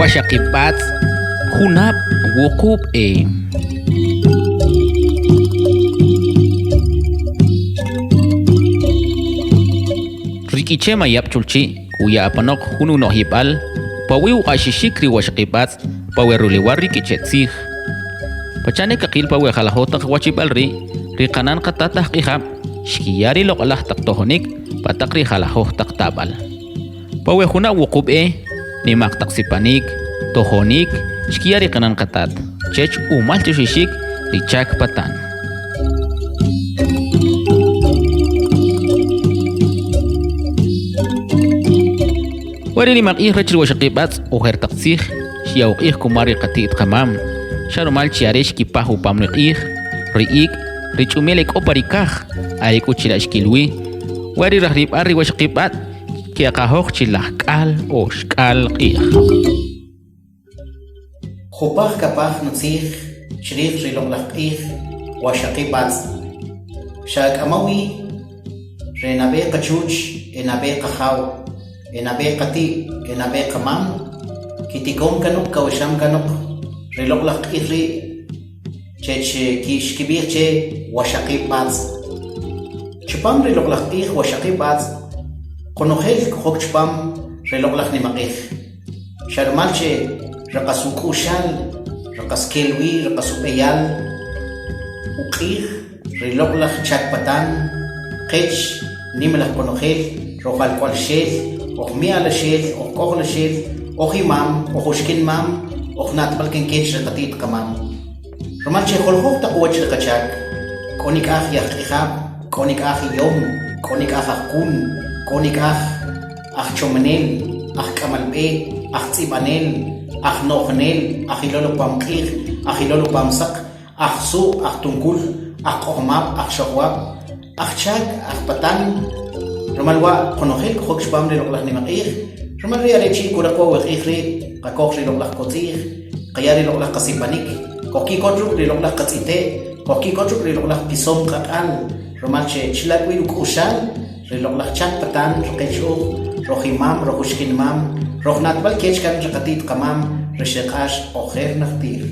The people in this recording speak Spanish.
Washaqipatz Hunab Wukub Rikichema yap chulchi kuya apanok hunu no hipal pawiu ashishikri Washaqipatz paweruliwar rikichetzig Pachane kakil pawe halahotak wachipalri rikanan katatah kihap shkiyari lokalah taktohonik patakri halahoh taktabal pawe huna wukub nimak taksipanik tohonik shkiyari kanan katat chech umal tushishik richak patan wari nimak rachil Washaqipatz uher taksih shiyawq kumari qatit kamam sharumal chiaresh kipahu pamriq riik richumelek oparikaj ayku chilashkilwi wari rahrib arri Washaqipatz kiaqahoq chilajk'al o xk'al q'ij Jupaj kapaj nutzij chriij rilonglaj q'ij Washaqipatz xak'amawi re nab'e qachuch nab'e qajaw nab'e qati nab'e qamam kitikom kanuk kawasham kanuk rilonglaj q'ij ri chech kixkib'ij che Washaqipatz chupam rilonglaj q'ij Washaqipatz qonojel kojok chupam rilonglaj nimaq'ij xarmal che raqasuk'uxal raqaskelwi raqasub'eyal uq'ij rilonglaj chakpatan qech nimalaj qonojel rojalk'olxel ojmi'alaxel ojk'ojlaxel ojimam ojuxkinmam ojnatb'al kenkech riqatit qamam rimal che joljoj taq wach riqachak k'o nik'aj yaj q'ijab k'o nik'aj yom k'o nik'aj ajkun k'o nik'aj ajchomanel ajk'amalb'e ajtz'ib'anel ajno'jnel ajilolopam q'ij ajilolopam saq ajsu' ajtunkul ajq'ojmab ajxojwab ajchak ajpatan rimal wa qonojel kojok chupam rilonglaj nimaq'ij rimal ri arechi kuraqwa waq'ij ri qakoj rilonglaj qotz'ij qaya rilonglaj qasipanik qokikochuk rilonglaj qatz'ite qokikochuk rilonglaj pisom qaq'al rimal che chilak'wi ruk'uxal rilonglaj chakpatan riqechuj rojimam rojuxkinmam rojnatb'al kech kan riqatit qamam rishiq'ax ojer najtir